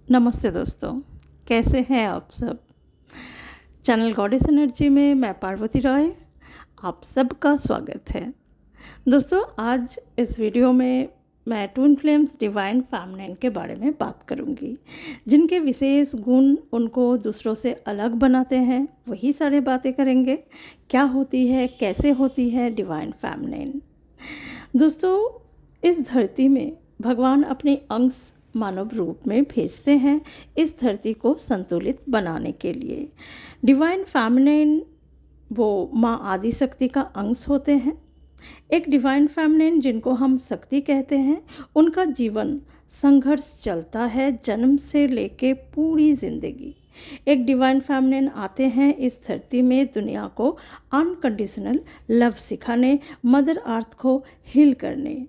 नमस्ते दोस्तों, कैसे हैं आप सब? चैनल गॉडेस एनर्जी में मैं पार्वती रॉय, आप सबका स्वागत है। दोस्तों, आज इस वीडियो में मैं ट्विन फ्लेम्स डिवाइन फेमिनिन के बारे में बात करूंगी, जिनके विशेष गुण उनको दूसरों से अलग बनाते हैं। वही सारे बातें करेंगे, क्या होती है, कैसे होती है डिवाइन फेमिनिन। दोस्तों, इस धरती में भगवान अपने अंश मानव रूप में भेजते हैं इस धरती को संतुलित बनाने के लिए। डिवाइन फेमिनिन वो माँ आदि शक्ति का अंश होते हैं। एक डिवाइन फेमिनिन जिनको हम शक्ति कहते हैं, उनका जीवन संघर्ष चलता है जन्म से लेके पूरी जिंदगी। एक डिवाइन फेमिनिन आते हैं इस धरती में दुनिया को अनकंडीशनल लव सिखाने, मदर अर्थ को हील करने,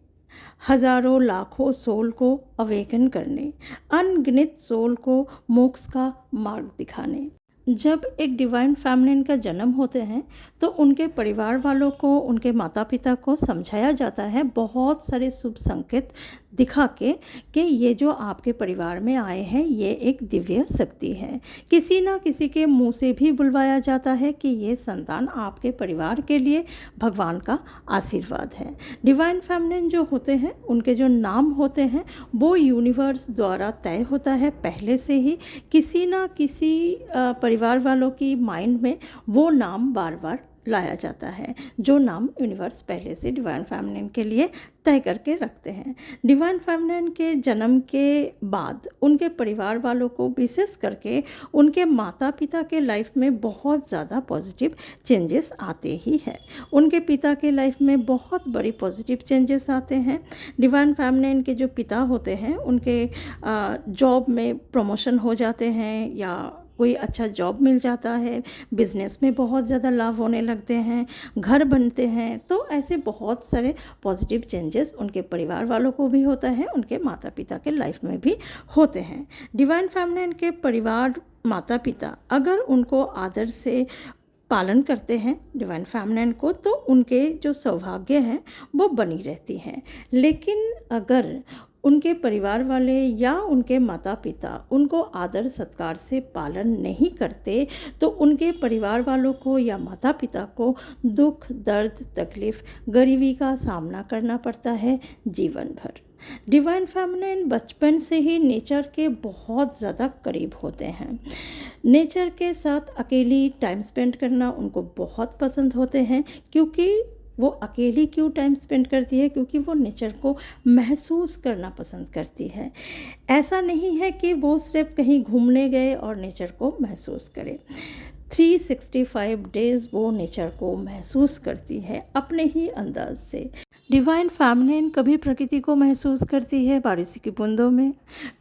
हजारों लाखों सोल को अवेकन करने, अनगिनत सोल को मोक्ष का मार्ग दिखाने। जब एक डिवाइन फेमिनिन का जन्म होते हैं तो उनके परिवार वालों को, उनके माता पिता को समझाया जाता है बहुत सारे शुभ संकेत दिखा के कि ये जो आपके परिवार में आए हैं ये एक दिव्य शक्ति है। किसी ना किसी के मुंह से भी बुलवाया जाता है कि ये संतान आपके परिवार के लिए भगवान का आशीर्वाद है। डिवाइन फेमिनिन जो होते हैं, उनके जो नाम होते हैं वो यूनिवर्स द्वारा तय होता है पहले से ही। किसी ना किसी परिवार वालों की माइंड में वो नाम बार बार लाया जाता है, जो नाम यूनिवर्स पहले से डिवाइन फेमिनिन के लिए तय करके रखते हैं। डिवाइन फेमिनिन के जन्म के बाद उनके परिवार वालों को, विशेष करके उनके माता पिता के लाइफ में बहुत ज़्यादा पॉजिटिव चेंजेस आते ही हैं। उनके पिता के लाइफ में बहुत बड़ी पॉजिटिव चेंजेस आते हैं। डिवाइन फेमिनिन के जो पिता होते हैं उनके जॉब में प्रमोशन हो जाते हैं या कोई अच्छा जॉब मिल जाता है, बिजनेस में बहुत ज़्यादा लाभ होने लगते हैं, घर बनते हैं। तो ऐसे बहुत सारे पॉजिटिव चेंजेस उनके परिवार वालों को भी होता है, उनके माता पिता के लाइफ में भी होते हैं। डिवाइन फेमिनिन के परिवार, माता पिता अगर उनको आदर से पालन करते हैं डिवाइन फेमिनिन को, तो उनके जो सौभाग्य हैं वो बनी रहती हैं। लेकिन अगर उनके परिवार वाले या उनके माता पिता उनको आदर सत्कार से पालन नहीं करते तो उनके परिवार वालों को या माता पिता को दुख, दर्द, तकलीफ, गरीबी का सामना करना पड़ता है जीवन भर। डिवाइन फेमिनिन बचपन से ही नेचर के बहुत ज़्यादा करीब होते हैं। नेचर के साथ अकेली टाइम स्पेंड करना उनको बहुत पसंद होते हैं। क्योंकि वो अकेली क्यों टाइम स्पेंड करती है? क्योंकि वो नेचर को महसूस करना पसंद करती है। ऐसा नहीं है कि वो सिर्फ कहीं घूमने गए और नेचर को महसूस करे। 365 डेज़ वो नेचर को महसूस करती है अपने ही अंदाज से। डिवाइन फेमिनिन कभी प्रकृति को महसूस करती है बारिश की बूंदों में,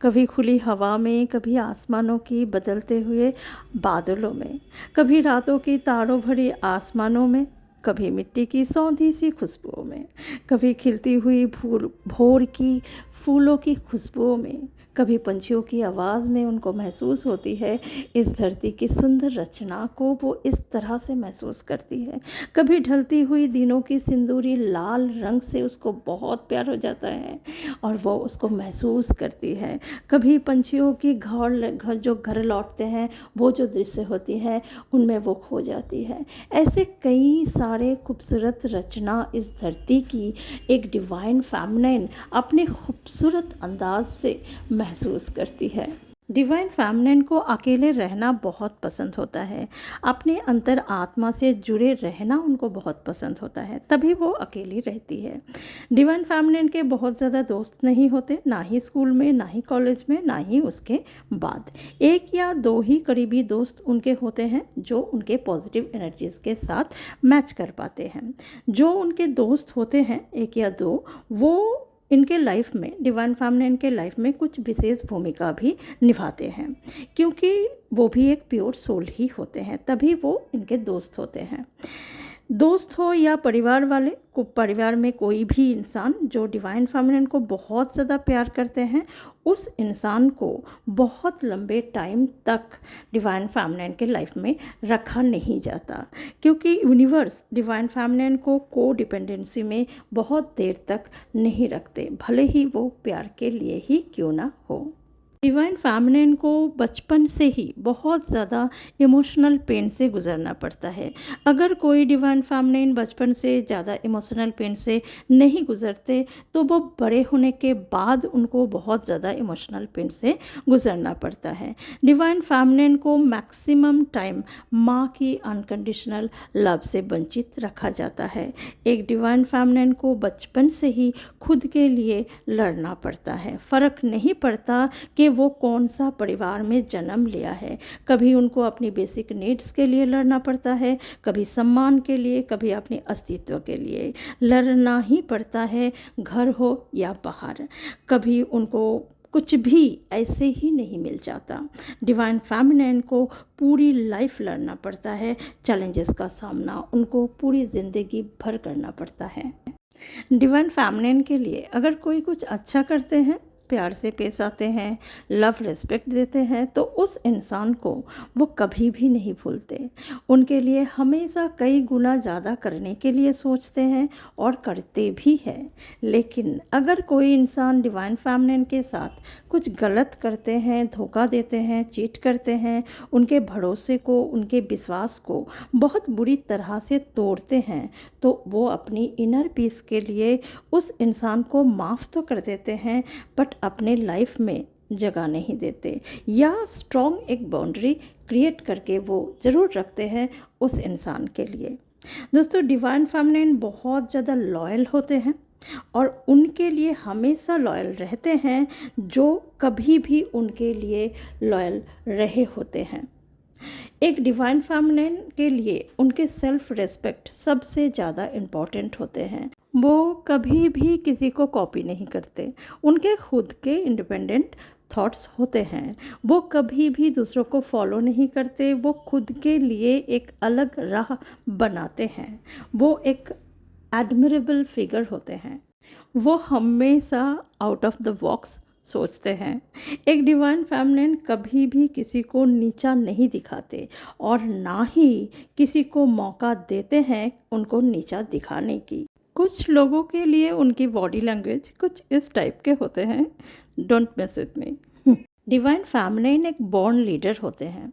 कभी खुली हवा में, कभी आसमानों की बदलते हुए बादलों में, कभी रातों की तारों भरी आसमानों में, कभी मिट्टी की सौंधी सी खुशबुओं में, कभी खिलती हुई भोर की फूलों की खुशबुओं में, कभी पंछियों की आवाज़ में उनको महसूस होती है इस धरती की सुंदर रचना को वो इस तरह से महसूस करती है। कभी ढलती हुई दिनों की सिंदूरी लाल रंग से उसको बहुत प्यार हो जाता है और वो उसको महसूस करती है। कभी पंछियों की घर लौटते हैं, वो जो दृश्य होती है उनमें वो खो जाती है। ऐसे कई सारे खूबसूरत रचना इस धरती की एक डिवाइन फेमिनिन अपने खूबसूरत अंदाज से महसूस करती है। डिवाइन फेमिनिन को अकेले रहना बहुत पसंद होता है। अपने अंतर आत्मा से जुड़े रहना उनको बहुत पसंद होता है, तभी वो अकेली रहती है। डिवाइन फेमिनिन के बहुत ज़्यादा दोस्त नहीं होते, ना ही स्कूल में, ना ही कॉलेज में, ना ही उसके बाद। एक या दो ही करीबी दोस्त उनके होते हैं जो उनके पॉजिटिव एनर्जीज़ के साथ मैच कर पाते हैं। जो उनके दोस्त होते हैं एक या दो, वो इनके लाइफ में, डिवाइन फेमिनिन के लाइफ में कुछ विशेष भूमिका भी निभाते हैं, क्योंकि वो भी एक प्योर सोल ही होते हैं, तभी वो इनके दोस्त होते हैं। दोस्त हो या परिवार वाले को, परिवार में कोई भी इंसान जो डिवाइन फेमिनिन को बहुत ज़्यादा प्यार करते हैं, उस इंसान को बहुत लंबे टाइम तक डिवाइन फेमिनिन के लाइफ में रखा नहीं जाता, क्योंकि यूनिवर्स डिवाइन फेमिनिन को को डिपेंडेंसी में बहुत देर तक नहीं रखते, भले ही वो प्यार के लिए ही क्यों ना हो। डिवाइन फेमिनिन को बचपन से ही बहुत ज़्यादा इमोशनल पेन से गुजरना पड़ता है। अगर कोई डिवाइन फेमिनिन बचपन से ज़्यादा इमोशनल पेन से नहीं गुजरते तो वो बड़े होने के बाद उनको बहुत ज़्यादा इमोशनल पेन से गुजरना पड़ता है। डिवाइन फेमिनिन को मैक्सिमम टाइम माँ की अनकंडीशनल लव से वंचित रखा जाता है। एक डिवाइन फेमिनिन को बचपन से ही खुद के लिए लड़ना पड़ता है। फ़र्क नहीं पड़ता कि वो कौन सा परिवार में जन्म लिया है। कभी उनको अपनी बेसिक नीड्स के लिए लड़ना पड़ता है, कभी सम्मान के लिए, कभी अपने अस्तित्व के लिए लड़ना ही पड़ता है, घर हो या बाहर। कभी उनको कुछ भी ऐसे ही नहीं मिल जाता। डिवाइन फेमिनिन को पूरी लाइफ लड़ना पड़ता है, चैलेंजेस का सामना उनको पूरी ज़िंदगी भर करना पड़ता है। डिवाइन फेमिनिन के लिए अगर कोई कुछ अच्छा करते हैं, प्यार से पेश आते हैं, लव रिस्पेक्ट देते हैं, तो उस इंसान को वो कभी भी नहीं भूलते। उनके लिए हमेशा कई गुना ज़्यादा करने के लिए सोचते हैं और करते भी हैं। लेकिन अगर कोई इंसान डिवाइन फेमिनिन के साथ कुछ गलत करते हैं, धोखा देते हैं, चीट करते हैं, उनके भरोसे को, उनके विश्वास को बहुत बुरी तरह से तोड़ते हैं, तो वो अपनी इनर पीस के लिए उस इंसान को माफ़ तो कर देते हैं, बट अपने लाइफ में जगह नहीं देते, या स्ट्रॉन्ग एक बाउंड्री क्रिएट करके वो ज़रूर रखते हैं उस इंसान के लिए। दोस्तों, डिवाइन फेमिनिन बहुत ज़्यादा लॉयल होते हैं और उनके लिए हमेशा लॉयल रहते हैं जो कभी भी उनके लिए लॉयल रहे होते हैं। एक डिवाइन फेमिनिन के लिए उनके सेल्फ रिस्पेक्ट सबसे ज़्यादा इम्पॉर्टेंट होते हैं। वो कभी भी किसी को कॉपी नहीं करते, उनके खुद के इंडिपेंडेंट थॉट्स होते हैं। वो कभी भी दूसरों को फॉलो नहीं करते, वो खुद के लिए एक अलग राह बनाते हैं। वो एक एडमिरेबल फिगर होते हैं। वो हमेशा आउट ऑफ द बॉक्स सोचते हैं। एक डिवाइन फेमिनिन कभी भी किसी को नीचा नहीं दिखाते और ना ही किसी को मौका देते हैं उनको नीचा दिखाने की। कुछ लोगों के लिए उनकी बॉडी लैंग्वेज कुछ इस टाइप के होते हैं, don't miss with me. Divine feminine एक बॉर्न लीडर होते हैं।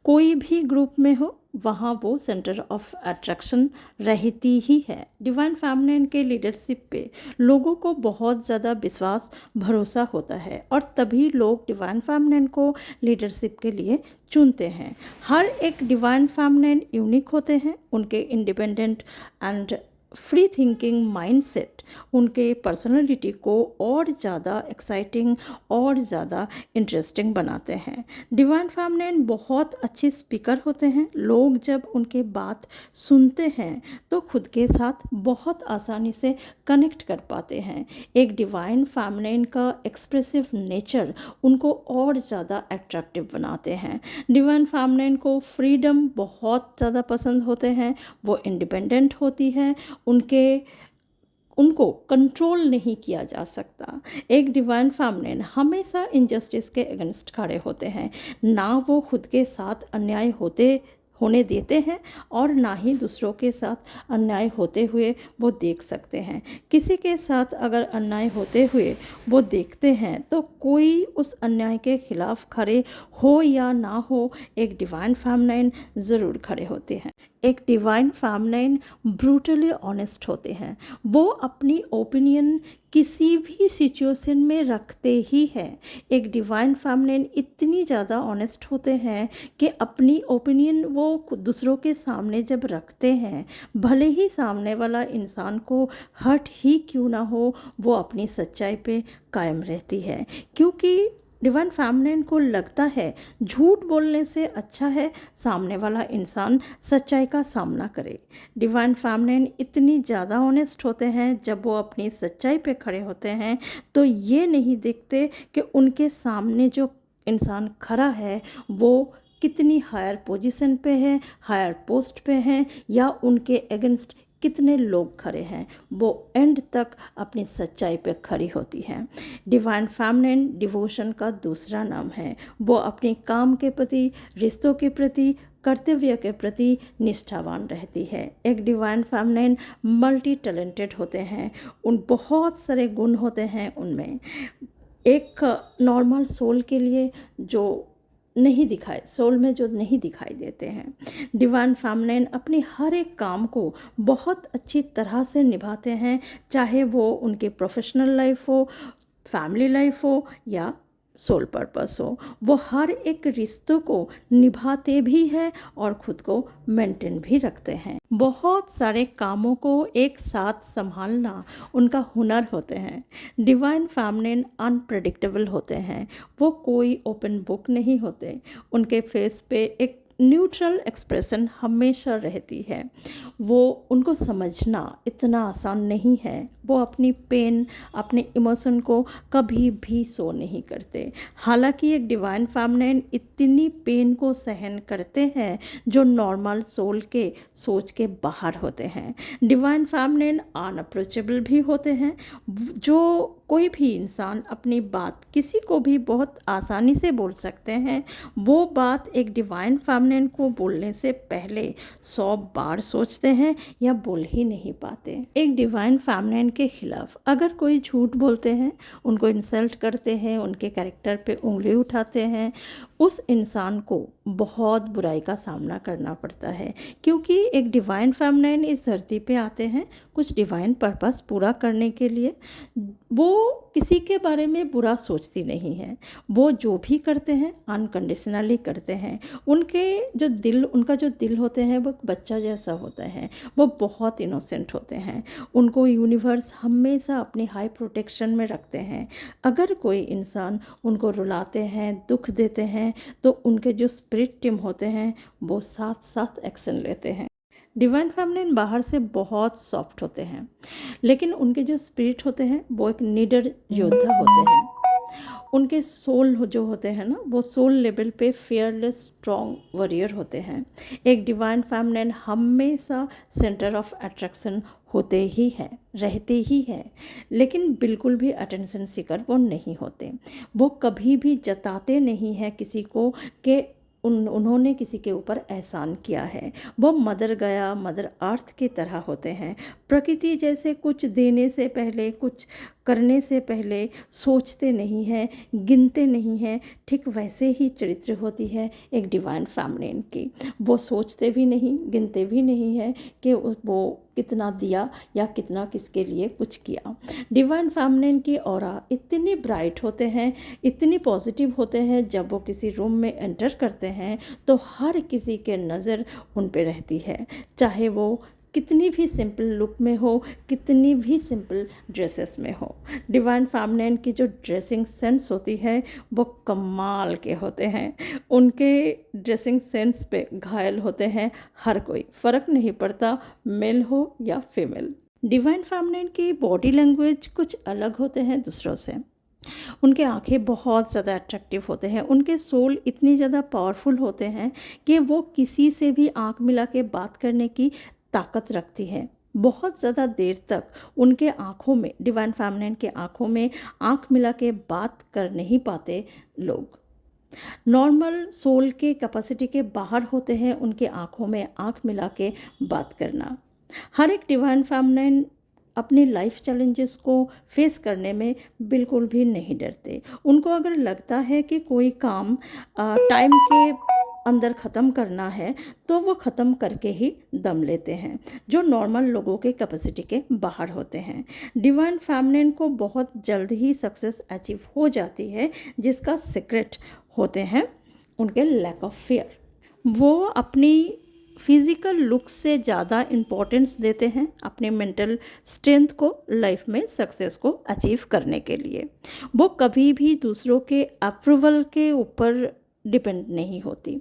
कोई भी ग्रुप में हो वहाँ वो सेंटर ऑफ अट्रैक्शन रहती ही है। डिवाइन फेमिनिन के लीडरशिप पे लोगों को बहुत ज़्यादा विश्वास भरोसा होता है और तभी लोग डिवाइन फेमिनिन को लीडरशिप के लिए चुनते हैं। हर एक डिवाइन फेमिनिन यूनिक होते हैं। उनके independent and free thinking mindset उनके पर्सनालिटी को और ज़्यादा एक्साइटिंग और ज़्यादा इंटरेस्टिंग बनाते हैं। डिवाइन फेमिनिन बहुत अच्छे स्पीकर होते हैं। लोग जब उनके बात सुनते हैं तो खुद के साथ बहुत आसानी से कनेक्ट कर पाते हैं। एक डिवाइन फेमिनिन का एक्सप्रेसिव नेचर उनको और ज़्यादा अट्रैक्टिव बनाते हैं। डिवाइन फेमिनिन को फ्रीडम बहुत ज़्यादा पसंद होते हैं। वो इंडिपेंडेंट होती है, उनको कंट्रोल नहीं किया जा सकता। एक डिवाइन फेमिनिन हमेशा इनजस्टिस के अगेंस्ट खड़े होते हैं। ना वो खुद के साथ अन्याय होने देते हैं और ना ही दूसरों के साथ अन्याय होते हुए वो देख सकते हैं। किसी के साथ अगर अन्याय होते हुए वो देखते हैं तो कोई उस अन्याय के खिलाफ खड़े हो या ना हो, एक डिवाइन फेमिनिन ज़रूर खड़े होते हैं। एक डिवाइन फेमिनिन ब्रूटली ऑनेस्ट होते हैं। वो अपनी ओपिनियन किसी भी सिचुएशन में रखते ही हैं। एक डिवाइन फेमिनिन इतनी ज़्यादा ऑनेस्ट होते हैं कि अपनी ओपिनियन वो दूसरों के सामने जब रखते हैं, भले ही सामने वाला इंसान को हर्ट ही क्यों ना हो, वो अपनी सच्चाई पे कायम रहती है। क्योंकि डिवाइन फेमिनिन को लगता है झूठ बोलने से अच्छा है सामने वाला इंसान सच्चाई का सामना करे। डिवाइन फेमिनिन इतनी ज़्यादा ऑनेस्ट होते हैं, जब वो अपनी सच्चाई पे खड़े होते हैं तो ये नहीं देखते कि उनके सामने जो इंसान खड़ा है वो कितनी हायर पोजीशन पे है, हायर पोस्ट पे है, या उनके अगेंस्ट कितने लोग खड़े हैं। वो एंड तक अपनी सच्चाई पे खड़ी होती हैं। डिवाइन फेमिनिन डिवोशन का दूसरा नाम है। वो अपने काम के प्रति, रिश्तों के प्रति, कर्तव्य के प्रति निष्ठावान रहती है। एक डिवाइन फेमिनिन मल्टी टैलेंटेड होते हैं। उन बहुत सारे गुण होते हैं उनमें। एक नॉर्मल सोल के लिए जो नहीं दिखाए, सोल में जो नहीं दिखाई देते हैं। डिवाइन फेमिनिन अपनी हर एक काम को बहुत अच्छी तरह से निभाते हैं, चाहे वो उनकी प्रोफेशनल लाइफ हो, फैमिली लाइफ हो या सोल पर्पस हो। वो हर एक रिश्तों को निभाते भी हैं और ख़ुद को मेंटेन भी रखते हैं। बहुत सारे कामों को एक साथ संभालना उनका हुनर होते हैं। डिवाइन फेमिनिन अनप्रेडिक्टेबल होते हैं, वो कोई ओपन बुक नहीं होते। उनके फेस पे एक न्यूट्रल एक्सप्रेशन हमेशा रहती है। वो उनको समझना इतना आसान नहीं है। वो अपनी पेन, अपने इमोशन को कभी भी शो नहीं करते। हालांकि एक डिवाइन फेमिनिन इतनी पेन को सहन करते हैं जो नॉर्मल सोल के सोच के बाहर होते हैं। डिवाइन फेमिनिन अनअप्रोचेबल भी होते हैं। जो कोई भी इंसान अपनी बात किसी को भी बहुत आसानी से बोल सकते हैं, वो बात एक डिवाइन फेमिनिन को बोलने से पहले 100 बार सोचते हैं या बोल ही नहीं पाते। एक डिवाइन फेमिनिन के खिलाफ अगर कोई झूठ बोलते हैं, उनको इंसल्ट करते हैं, उनके कैरेक्टर पे उंगली उठाते हैं, उस इंसान को बहुत बुराई का सामना करना पड़ता है। क्योंकि एक डिवाइन फेमिनिन इस धरती पे आते हैं कुछ डिवाइन पर्पस पूरा करने के लिए। वो किसी के बारे में बुरा सोचती नहीं है। वो जो भी करते हैं अनकंडीशनली करते हैं। उनका जो दिल होते हैं वो बच्चा जैसा होता है। वो बहुत इनोसेंट होते हैं। उनको यूनिवर्स हमेशा अपनी हाई प्रोटेक्शन में रखते हैं। अगर कोई इंसान उनको रुलाते हैं, दुख देते हैं, तो उनके जो स्पिरिट टीम होते हैं वो साथ साथ एक्शन लेते हैं। डिवाइन फेमिनिन बाहर से बहुत सॉफ्ट होते हैं, लेकिन उनके जो स्पिरिट होते हैं वो एक निडर योद्धा होते हैं। उनके सोल जो होते हैं ना, वो सोल लेवल पे फेयरलेस स्ट्रॉन्ग वॉरियर होते हैं। एक डिवाइन फेमिनिन हमेशा सेंटर ऑफ अट्रैक्शन होते ही है, रहते ही है, लेकिन बिल्कुल भी अटेंशन सीकर वो नहीं होते। वो कभी भी जताते नहीं हैं किसी को कि उन्होंने किसी के ऊपर एहसान किया है। वो मदर गया, मदर अर्थ की तरह होते हैं। प्रकृति जैसे कुछ देने से पहले, कुछ करने से पहले सोचते नहीं हैं, गिनते नहीं हैं, ठीक वैसे ही चरित्र होती है एक डिवाइन फेमिनिन की। वो सोचते भी नहीं, गिनते भी नहीं है कि वो कितना दिया या कितना किसके लिए कुछ किया। डिवाइन फेमिनिन की ऑरा इतनी ब्राइट होते हैं, इतनी पॉजिटिव होते हैं, जब वो किसी रूम में एंटर करते हैं तो हर किसी के नज़र उन पे रहती है, चाहे वो कितनी भी सिंपल लुक में हो, कितनी भी सिंपल ड्रेसेस में हो। डिवाइन फेमिनिन की जो ड्रेसिंग सेंस होती है वो कमाल के होते हैं। उनके ड्रेसिंग सेंस पे घायल होते हैं हर कोई, फ़र्क नहीं पड़ता मेल हो या फीमेल। डिवाइन फेमिनिन की बॉडी लैंग्वेज कुछ अलग होते हैं दूसरों से। उनके आंखें बहुत ज़्यादा अट्रैक्टिव होते हैं। उनके सोल इतनी ज़्यादा पावरफुल होते हैं कि वो किसी से भी आंख मिला के बात करने की ताकत रखती है। बहुत ज़्यादा देर तक उनके आँखों में, डिवाइन फेमिनिन के आँखों में आँख मिला के बात कर नहीं पाते लोग। नॉर्मल सोल के कैपेसिटी के बाहर होते हैं उनके आँखों में आँख मिला के बात करना। हर एक डिवाइन फेमिनिन अपनी लाइफ चैलेंजेस को फेस करने में बिल्कुल भी नहीं डरते। उनको अगर लगता है कि कोई काम टाइम के अंदर ख़त्म करना है तो वो ख़त्म करके ही दम लेते हैं, जो नॉर्मल लोगों के कैपेसिटी के बाहर होते हैं। डिवाइन फेमिनिन को बहुत जल्द ही सक्सेस अचीव हो जाती है, जिसका सीक्रेट होते हैं उनके लैक ऑफ फियर। वो अपनी फिज़िकल लुक से ज़्यादा इम्पोर्टेंस देते हैं अपने मेंटल स्ट्रेंथ को लाइफ में सक्सेस को अचीव करने के लिए। वो कभी भी दूसरों के अप्रूवल के ऊपर डिपेंड नहीं होती।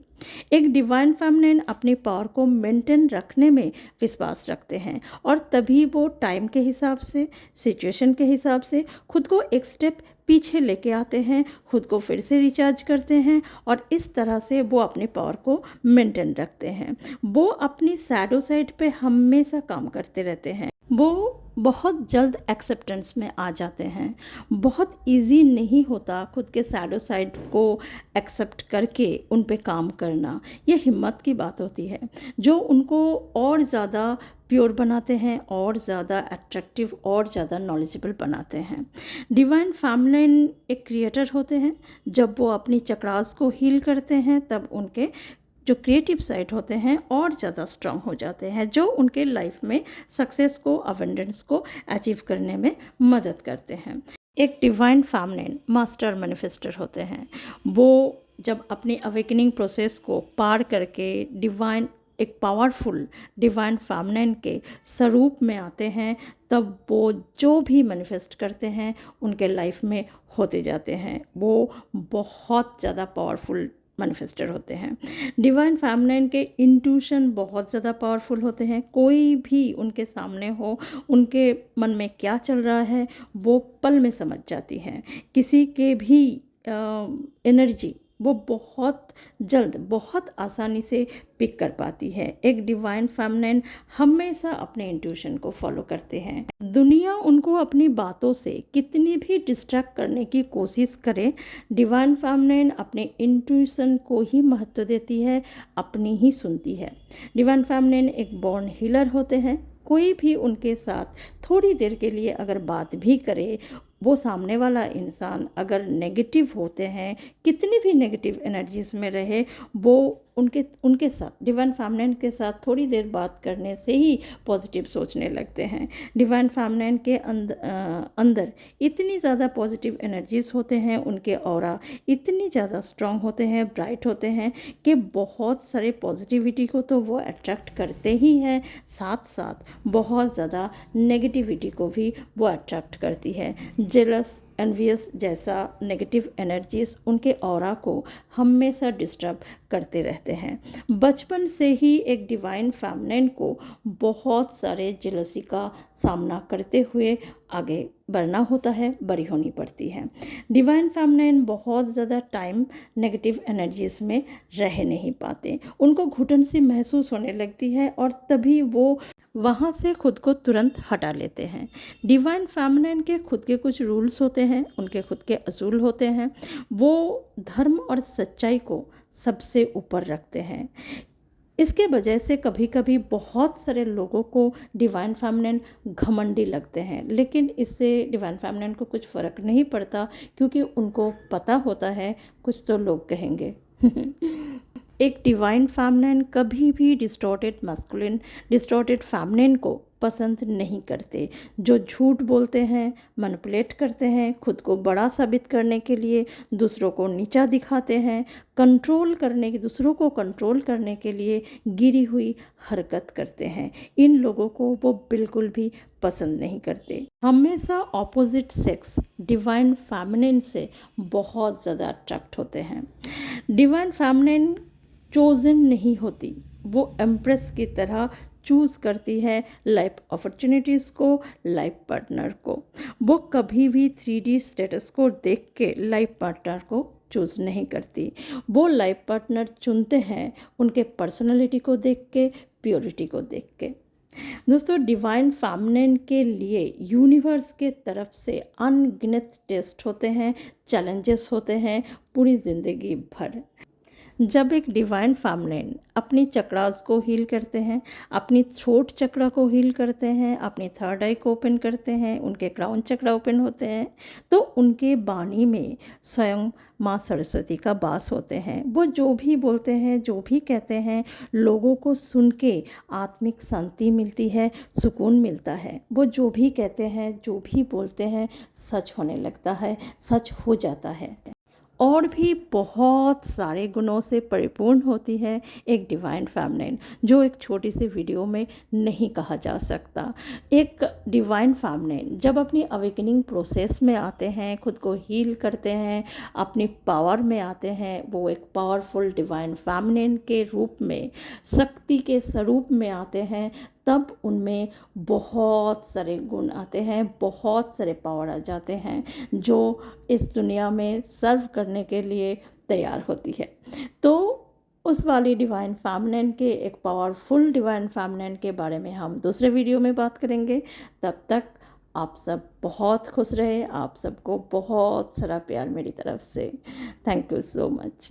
एक डिवाइन फेमिनिन अपनी पावर को मेंटेन रखने में विश्वास रखते हैं और तभी वो टाइम के हिसाब से, सिचुएशन के हिसाब से खुद को एक स्टेप पीछे लेके आते हैं, खुद को फिर से रिचार्ज करते हैं और इस तरह से वो अपनी पावर को मेंटेन रखते हैं। वो अपनी शैडो साइड पे हमेशा काम करते रहते हैं। वो बहुत जल्द एक्सेप्टेंस में आ जाते हैं। बहुत इजी नहीं होता खुद के सैडो साइड को एक्सेप्ट करके उन पे काम करना। ये हिम्मत की बात होती है जो उनको और ज़्यादा प्योर बनाते हैं, और ज़्यादा अट्रैक्टिव, और ज़्यादा नॉलेजेबल बनाते हैं। डिवाइन फेमिनिन एक क्रिएटर होते हैं। जब वो अपनी चक्रास को हील करते हैं तब उनके जो क्रिएटिव साइड होते हैं और ज़्यादा स्ट्रांग हो जाते हैं, जो उनके लाइफ में सक्सेस को, अबंडेंस को अचीव करने में मदद करते हैं। एक डिवाइन फेमिनिन मास्टर मैनिफेस्टर होते हैं। वो जब अपनी अवेकनिंग प्रोसेस को पार करके एक पावरफुल डिवाइन फेमिनिन के स्वरूप में आते हैं, तब वो जो भी मैनिफेस्ट करते हैं उनके लाइफ में होते जाते हैं। वो बहुत ज़्यादा पावरफुल मैनिफेस्टर होते हैं। डिवाइन फेमिनिन के इंट्यूशन बहुत ज़्यादा पावरफुल होते हैं। कोई भी उनके सामने हो, उनके मन में क्या चल रहा है वो पल में समझ जाती हैं। किसी के भी एनर्जी वो बहुत जल्द, बहुत आसानी से पिक कर पाती है। एक डिवाइन फेमिनिन हमेशा अपने इंट्यूशन को फॉलो करते हैं। दुनिया उनको अपनी बातों से कितनी भी डिस्ट्रैक्ट करने की कोशिश करे, डिवाइन फेमिनिन अपने इंट्यूशन को ही महत्व देती है, अपनी ही सुनती है। डिवाइन फेमिनिन एक बॉर्न हीलर होते हैं। कोई भी उनके साथ थोड़ी देर के लिए अगर बात भी करे, वो सामने वाला इंसान अगर नेगेटिव होते हैं, कितनी भी नेगेटिव एनर्जीज में रहे, वो उनके साथ, डिवाइन फेमिनिन के साथ थोड़ी देर बात करने से ही पॉजिटिव सोचने लगते हैं। डिवाइन फेमिनिन के अंदर इतनी ज़्यादा पॉजिटिव एनर्जीज होते हैं, उनके ऑरा इतनी ज़्यादा स्ट्रांग होते हैं, ब्राइट होते हैं कि बहुत सारे पॉजिटिविटी को तो वो अट्रैक्ट करते ही हैं, साथ साथ बहुत ज़्यादा नेगेटिविटी को भी वो अट्रैक्ट करती है। जेलस, एनवियस जैसा नेगेटिव एनर्जीज उनके ऑरा को हमेशा डिस्टर्ब करते रहते हैं। बचपन से ही एक डिवाइन फेमिनिन को बहुत सारे जेलसी का सामना करते हुए आगे बढ़ना होता है, बड़ी होनी पड़ती है। डिवाइन फेमिनिन बहुत ज़्यादा टाइम नेगेटिव एनर्जीज में रह नहीं पाते। उनको घुटन सी महसूस होने लगती है और तभी वो वहाँ से खुद को तुरंत हटा लेते हैं। डिवाइन फेमिनिन के खुद के कुछ रूल्स होते हैं, उनके खुद के असूल होते हैं। वो धर्म और सच्चाई को सबसे ऊपर रखते हैं। इसके वजह से कभी कभी बहुत सारे लोगों को डिवाइन फेमिनिन घमंडी लगते हैं, लेकिन इससे डिवाइन फेमिनिन को कुछ फ़र्क नहीं पड़ता, क्योंकि उनको पता होता है कुछ तो लोग कहेंगे। एक डिवाइन फेमिनिन कभी भी डिस्टॉर्टेड फेमिनिन को पसंद नहीं करते। जो झूठ बोलते हैं, मैनिपुलेट करते हैं, खुद को बड़ा साबित करने के लिए दूसरों को नीचा दिखाते हैं, दूसरों को कंट्रोल करने के लिए गिरी हुई हरकत करते हैं, इन लोगों को वो बिल्कुल भी पसंद नहीं करते। हमेशा ऑपोजिट सेक्स डिवाइन फेमिनिन से बहुत ज़्यादा अट्रैक्ट होते हैं। डिवाइन फेमिनिन चोजन नहीं होती, वो एम्प्रेस की तरह चूज़ करती है लाइफ अपॉर्चुनिटीज़ को, लाइफ पार्टनर को। वो कभी भी 3D स्टेटस को देख के लाइफ पार्टनर को चूज़ नहीं करती। वो लाइफ पार्टनर चुनते हैं उनके पर्सनालिटी को देख के, प्योरिटी को देख के। दोस्तों, डिवाइन फेमिनिन के लिए यूनिवर्स के तरफ से अनगिनत टेस्ट होते हैं, चैलेंजेस होते हैं पूरी ज़िंदगी भर। जब एक डिवाइन फेमिनिन अपनी चक्रास को हील करते हैं, अपनी थ्रोट चक्रा को हील करते हैं, अपनी थर्ड आई को ओपन करते हैं, उनके क्राउन चक्रा ओपन होते हैं, तो उनके वाणी में स्वयं माँ सरस्वती का वास होते हैं। वो जो भी बोलते हैं, जो भी कहते हैं, लोगों को सुन के आत्मिक शांति मिलती है, सुकून मिलता है। वो जो भी कहते हैं, जो भी बोलते हैं, सच होने लगता है, सच हो जाता है। और भी बहुत सारे गुणों से परिपूर्ण होती है एक डिवाइन फेमिनिन, जो एक छोटी सी वीडियो में नहीं कहा जा सकता। एक डिवाइन फेमिनिन जब अपनी अवेकनिंग प्रोसेस में आते हैं, खुद को हील करते हैं, अपनी पावर में आते हैं, वो एक पावरफुल डिवाइन फेमिनिन के रूप में, शक्ति के स्वरूप में आते हैं, तब उनमें बहुत सारे गुण आते हैं, बहुत सारे पावर आ जाते हैं, जो इस दुनिया में सर्व करने के लिए तैयार होती है। तो उस वाली डिवाइन फेमिनिन के, एक पावरफुल डिवाइन फेमिनिन के बारे में हम दूसरे वीडियो में बात करेंगे। तब तक आप सब बहुत खुश रहे। आप सबको बहुत सारा प्यार मेरी तरफ से। Thank you so much.